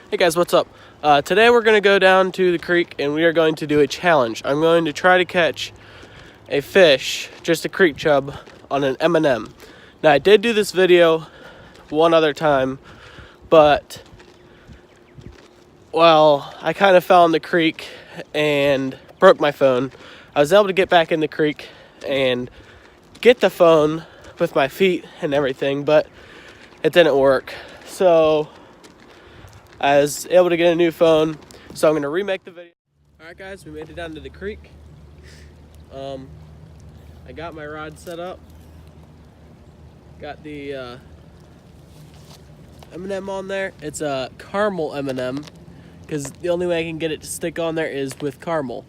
Hey guys, what's up? Today we're going to go down to the creek and we are going to do a challenge. I'm going to try to catch a fish, just a creek chub, on an M&M. Now I did do this video one other time, but well, I kind of fell in the creek and broke my phone. I was able to get back in the creek and get the phone with my feet and everything, but it didn't work. So I was able to get a new phone, so I'm going to remake the video. Alright guys, we made it down to the creek. I got my rod set up. Got the M&M on there. It's a caramel M&M, because the only way I can get it to stick on there is with caramel,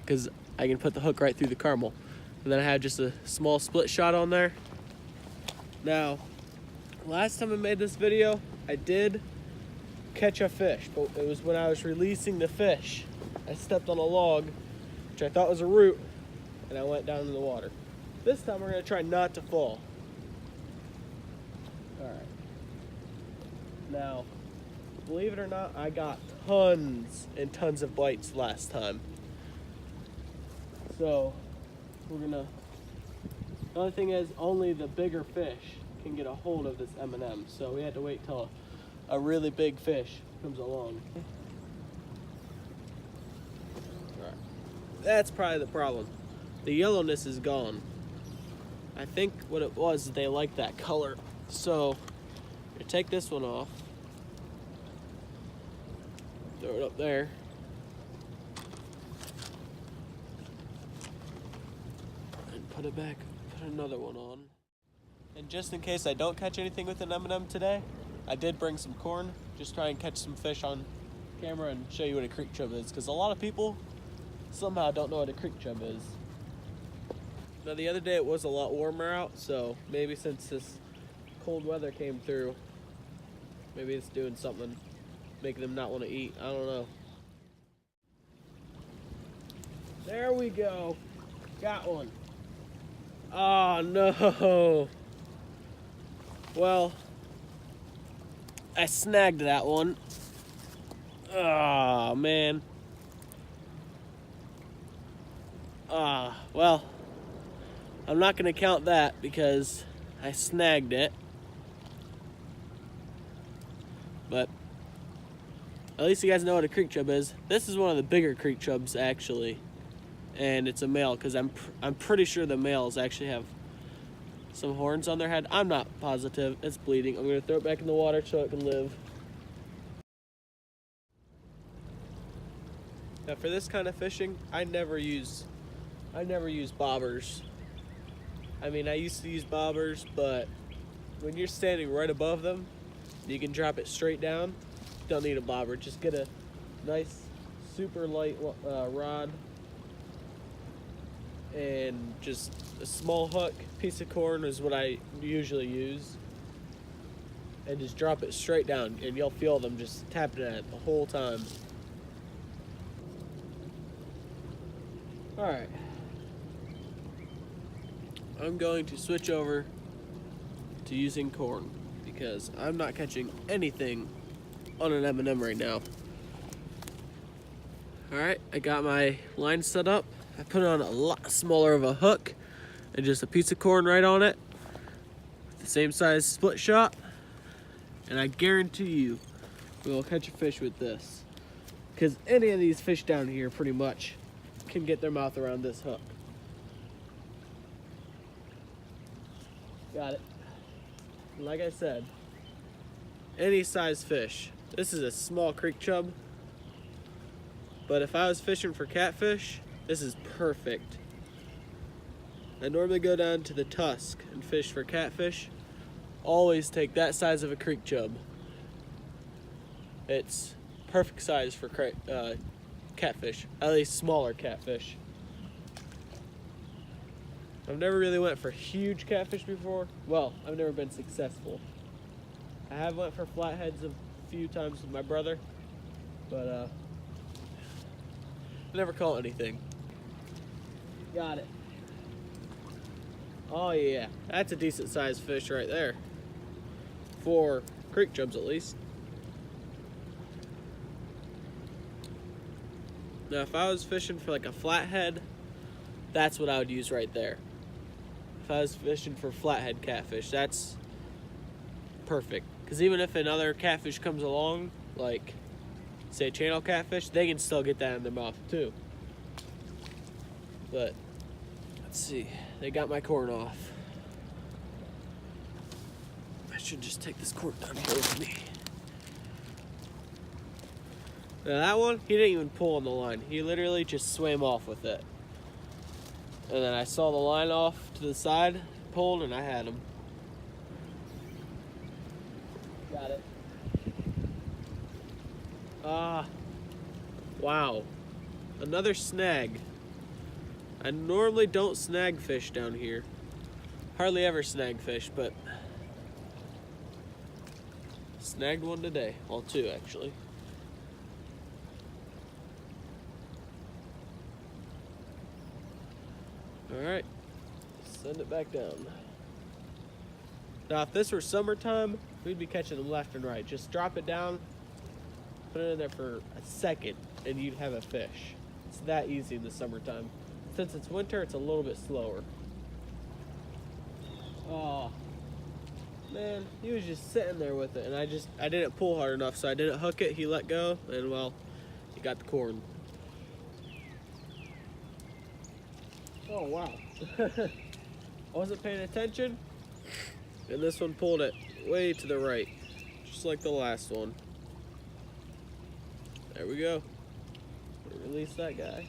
because I can put the hook right through the caramel. And then I have just a small split shot on there. Now, last time I made this video, I did catch a fish, but it was when I was releasing the fish. I stepped on a log, which I thought was a root, and I went down in the water. This time we're going to try not to fall. Alright. Now, believe it or not, I got tons and tons of bites last time. So, we're going to... The only thing is, only the bigger fish can get a hold of this M&M, so we had to wait till a really big fish comes along. All right. That's probably the problem. The yellowness is gone. I think what it was, they like that color. So, you take this one off, throw it up there, and put it back, put another one on. And just in case I don't catch anything with an M&M today, I did bring some corn, just try and catch some fish on camera and show you what a creek chub is, because a lot of people somehow don't know what a creek chub is. Now the other day it was a lot warmer out, so maybe since this cold weather came through, maybe it's doing something, making them not want to eat. I don't know. There we go. Got one. Oh no. Well, I snagged that one. Oh, man. Well, I'm not going to count that because I snagged it. But at least you guys know what a creek chub is. This is one of the bigger creek chubs, actually. And it's a male, because I'm pretty sure the males actually have some horns on their head. I'm not positive. It's bleeding. I'm going to throw it back in the water so it can live. Now for this kind of fishing, I never use bobbers. I mean, I used to use bobbers, but when you're standing right above them, you can drop it straight down. Don't need a bobber. Just get a nice, super light rod and just a small hook. Piece of corn is what I usually use, and just drop it straight down, and you'll feel them just tapping at it the whole time. Alright, I'm going to switch over to using corn because I'm not catching anything on an M&M right now. Alright, I got my line set up. I put on a lot smaller of a hook and just a piece of corn right on it, the same size split shot, and I guarantee you we'll catch a fish with this, because any of these fish down here pretty much can get their mouth around this hook. Got it. Like I said, any size fish. This is a small creek chub, but if I was fishing for catfish, this is perfect. I normally go down to the Tusk and fish for catfish. Always take that size of a creek chub. It's perfect size for catfish, at least smaller catfish. I've never really went for huge catfish before. Well, I've never been successful. I have went for flatheads a few times with my brother, but never caught anything. Got it. Oh yeah, that's a decent sized fish right there. For creek chubs at least. Now, if I was fishing for like a flathead, that's what I would use right there. If I was fishing for flathead catfish, that's perfect. Because even if another catfish comes along, like say channel catfish, they can still get that in their mouth too. But let's see, they got my corn off. I should just take this cord down here with me. Now that one, he didn't even pull on the line. He literally just swam off with it. And then I saw the line off to the side, pulled, and I had him. Got it. Wow. Another snag. I normally don't snag fish down here. Hardly ever snag fish, but snagged one today. Well, two actually. Alright, send it back down. Now if this were summertime, we'd be catching them left and right. Just drop it down, put it in there for a second, and you'd have a fish. It's that easy in the summertime. Since it's winter, it's a little bit slower. Oh, man, he was just sitting there with it, and I didn't pull hard enough, so I didn't hook it. He let go, and well, he got the corn. Oh, wow. I wasn't paying attention, and this one pulled it way to the right, just like the last one. There we go. Release that guy.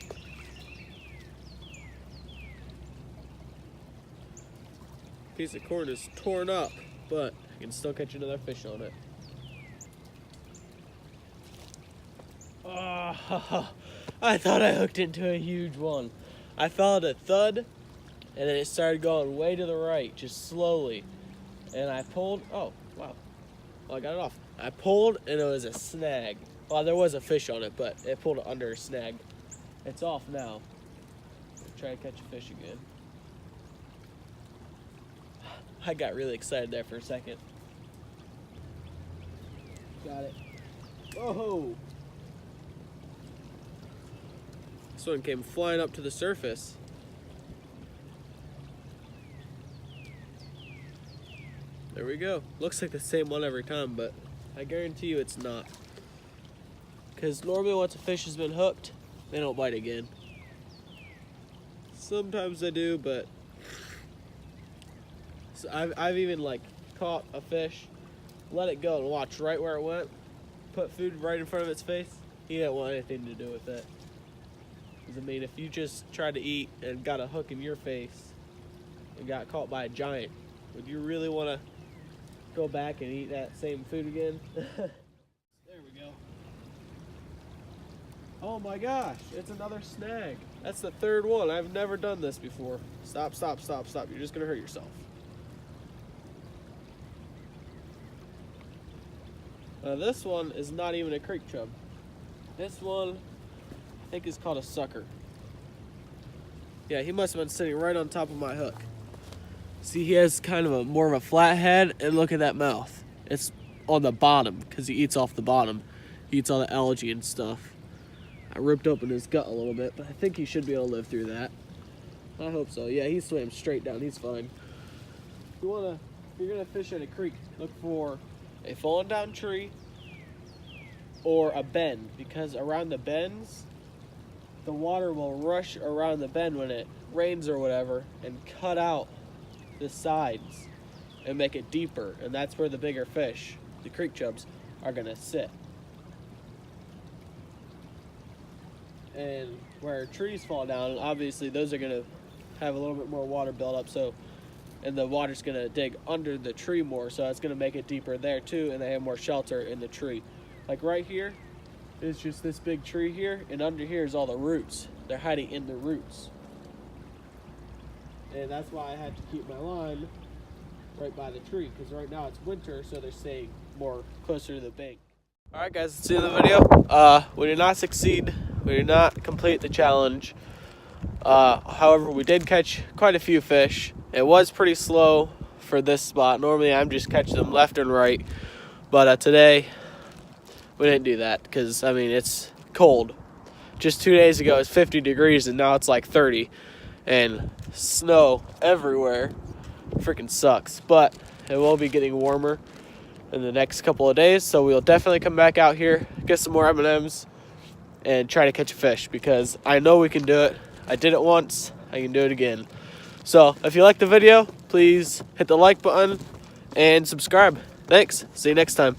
Piece of corn is torn up, but I can still catch another fish on it. Oh, I thought I hooked into a huge one. I felt a thud, and then it started going way to the right, just slowly. And I pulled, oh, wow. Well, I got it off. I pulled, and it was a snag. Well, there was a fish on it, but it pulled it under a snag. It's off now. Try to catch a fish again. I got really excited there for a second. Got it. Whoa! This one came flying up to the surface. There we go. Looks like the same one every time, but I guarantee you it's not. Because normally once a fish has been hooked, they don't bite again. Sometimes they do, but so I've even like caught a fish, let it go and watch right where it went, put food right in front of its face. He didn't want anything to do with it. Because I mean, if you just tried to eat and got a hook in your face and got caught by a giant, would you really want to go back and eat that same food again? There we go. Oh my gosh, it's another snag. That's the third one. I've never done this before. Stop, stop, stop, stop. You're just gonna hurt yourself. This one is not even a creek chub. This one, I think is called a sucker. Yeah, he must have been sitting right on top of my hook. See, he has kind of a more of a flat head, and look at that mouth. It's on the bottom because he eats off the bottom. He eats all the algae and stuff. I ripped open his gut a little bit, but I think he should be able to live through that. I hope so. Yeah, he swam straight down. He's fine. If you're gonna fish at a creek, look for a fallen down tree or a bend, because around the bends, the water will rush around the bend when it rains or whatever and cut out the sides and make it deeper, and that's where the bigger fish, the creek chubs, are gonna sit. And where trees fall down, obviously those are gonna have a little bit more water build up, so, and the water's gonna dig under the tree more, so it's gonna make it deeper there too, and they have more shelter in the tree. Like right here is just this big tree here, and under here is all the roots. They're hiding in the roots. And that's why I had to keep my line right by the tree, because right now it's winter, so they're staying more closer to the bank. Alright guys, let's see the video. We did not succeed. We did not complete the challenge. However, we did catch quite a few fish. It was pretty slow for this spot. Normally I'm just catching them left and right. But today, we didn't do that because, I mean, it's cold. just 2 days ago it was 50 degrees and now it's like 30, and snow everywhere. Freaking sucks. But it will be getting warmer in the next couple of days, so we'll definitely come back out here, get some more M&Ms, and try to catch a fish, because I know we can do it. I did it once, I can do it again. So if you like the video, please hit the like button and subscribe. Thanks. See you next time.